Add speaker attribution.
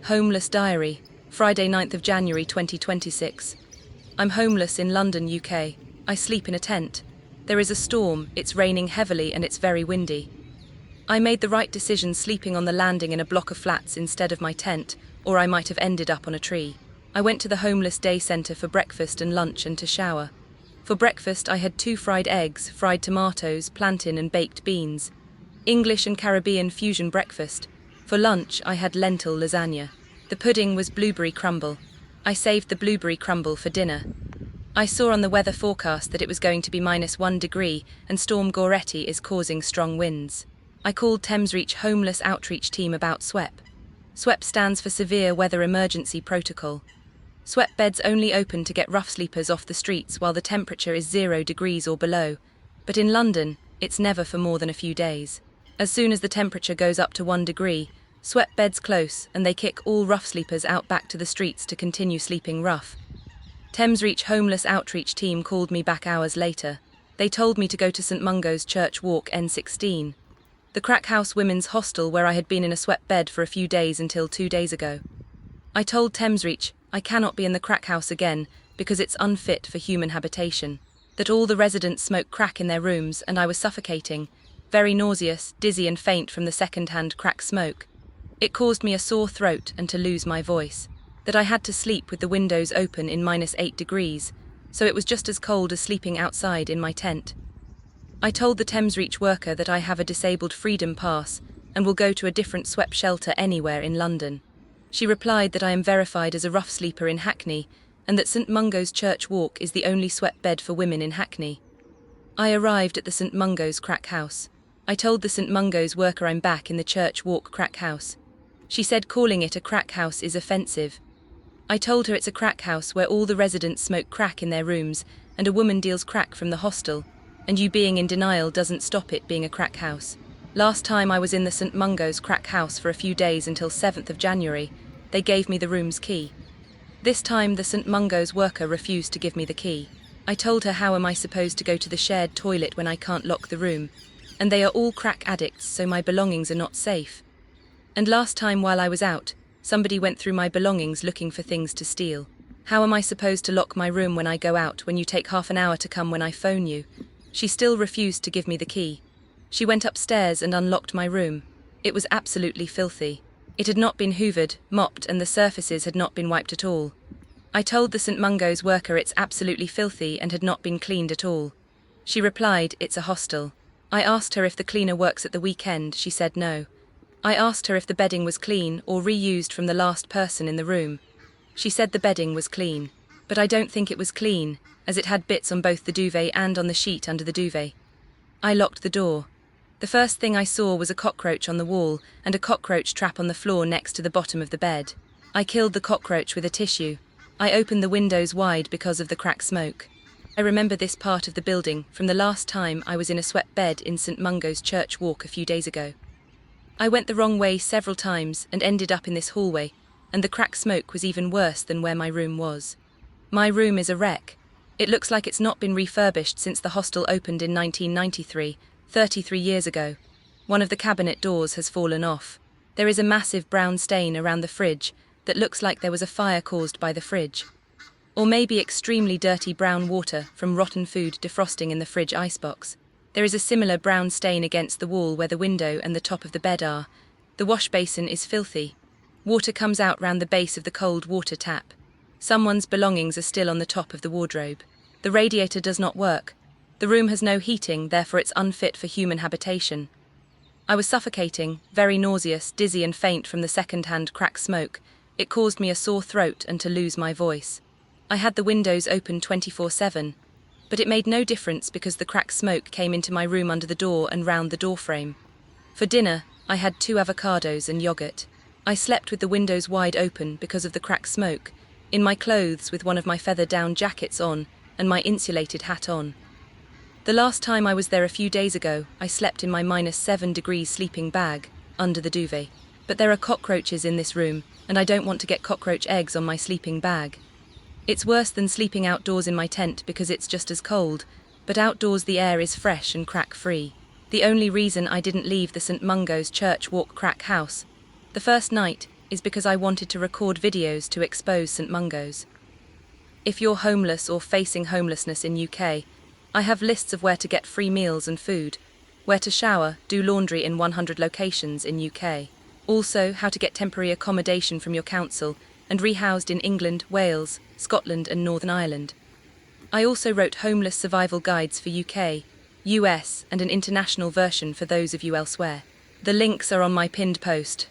Speaker 1: Homeless Diary, Friday 9th of January 2026. I'm homeless in London, UK. I sleep in a tent. There is a storm, it's raining heavily and it's very windy. I made the right decision sleeping on the landing in a block of flats instead of my tent, or I might have ended up on a tree. I went to the homeless day centre for breakfast and lunch and to shower. For breakfast I had 2 fried eggs, fried tomatoes, plantain and baked beans. English and Caribbean fusion breakfast. For lunch I had lentil lasagna. The pudding was blueberry crumble. I saved the blueberry crumble for dinner. I saw on the weather forecast that it was going to be -1 degree and Storm Goretti is causing strong winds. I called Thamesreach Homeless Outreach Team about SWEP. SWEP stands for Severe Weather Emergency Protocol. SWEP beds only open to get rough sleepers off the streets while the temperature is 0 degrees or below, but in London, it's never for more than a few days. As soon as the temperature goes up to 1 degree, SWEP beds close and they kick all rough sleepers out back to the streets to continue sleeping rough. Thamesreach Homeless Outreach Team called me back hours later. They told me to go to St Mungo's Church Walk N16, the crack house women's hostel where I had been in a SWEP bed for a few days until 2 days ago. I told Thamesreach I cannot be in the crack house again because it's unfit for human habitation, that all the residents smoke crack in their rooms and I was suffocating, very nauseous, dizzy and faint from the second-hand crack smoke. It caused me a sore throat and to lose my voice, that I had to sleep with the windows open in -8 degrees, so it was just as cold as sleeping outside in my tent. I told the Thamesreach worker that I have a disabled freedom pass and will go to a different SWEP shelter anywhere in London. She replied that I am verified as a rough sleeper in Hackney and that St Mungo's Church Walk is the only SWEP bed for women in Hackney. I arrived at the St Mungo's crack house. I told the St Mungo's worker I'm back in the Church Walk crack house. She said calling it a crack house is offensive. I told her it's a crack house where all the residents smoke crack in their rooms and a woman deals crack from the hostel, and you being in denial doesn't stop it being a crack house. Last time I was in the St Mungo's crack house for a few days until 7th of January. They gave me the room's key. This time the St Mungo's worker refused to give me the key. I told her how am I supposed to go to the shared toilet when I can't lock the room, and they are all crack addicts so my belongings are not safe. And last time while I was out, somebody went through my belongings looking for things to steal. How am I supposed to lock my room when I go out when you take half an hour to come when I phone you? She still refused to give me the key. She went upstairs and unlocked my room. It was absolutely filthy. It had not been hoovered, mopped, and the surfaces had not been wiped at all. I told the St Mungo's worker it's absolutely filthy and had not been cleaned at all. She replied, it's a hostel. I asked her if the cleaner works at the weekend, she said no. I asked her if the bedding was clean or reused from the last person in the room. She said the bedding was clean, but I don't think it was clean, as it had bits on both the duvet and on the sheet under the duvet. I locked the door. The first thing I saw was a cockroach on the wall and a cockroach trap on the floor next to the bottom of the bed. I killed the cockroach with a tissue. I opened the windows wide because of the crack smoke. I remember this part of the building from the last time I was in a SWEP bed in St Mungo's Church Walk a few days ago. I went the wrong way several times and ended up in this hallway, and the crack smoke was even worse than where my room was. My room is a wreck. It looks like it's not been refurbished since the hostel opened in 1993, 33 years ago. One of the cabinet doors has fallen off. There is a massive brown stain around the fridge that looks like there was a fire caused by the fridge. Or maybe extremely dirty brown water from rotten food defrosting in the fridge icebox. There is a similar brown stain against the wall where the window and the top of the bed are. The wash basin is filthy. Water comes out round the base of the cold water tap. Someone's belongings are still on the top of the wardrobe. The radiator does not work. The room has no heating, therefore it's unfit for human habitation. I was suffocating, very nauseous, dizzy and faint from the second-hand crack smoke. It caused me a sore throat and to lose my voice. I had the windows open 24/7, but it made no difference because the crack smoke came into my room under the door and round the door frame. For dinner, I had 2 avocados and yogurt. I slept with the windows wide open because of the crack smoke, in my clothes with one of my feather-down jackets on and my insulated hat on. The last time I was there a few days ago, I slept in my -7 degrees sleeping bag, under the duvet. But there are cockroaches in this room, and I don't want to get cockroach eggs on my sleeping bag. It's worse than sleeping outdoors in my tent because it's just as cold, but outdoors the air is fresh and crack-free. The only reason I didn't leave the St Mungo's Church Walk crack house. The first night, is because I wanted to record videos to expose St Mungo's. If you're homeless or facing homelessness in UK, I have lists of where to get free meals and food, where to shower, do laundry in 100 locations in UK. Also, how to get temporary accommodation from your council and rehoused in England, Wales, Scotland and Northern Ireland. I also wrote homeless survival guides for UK, US and an international version for those of you elsewhere. The links are on my pinned post.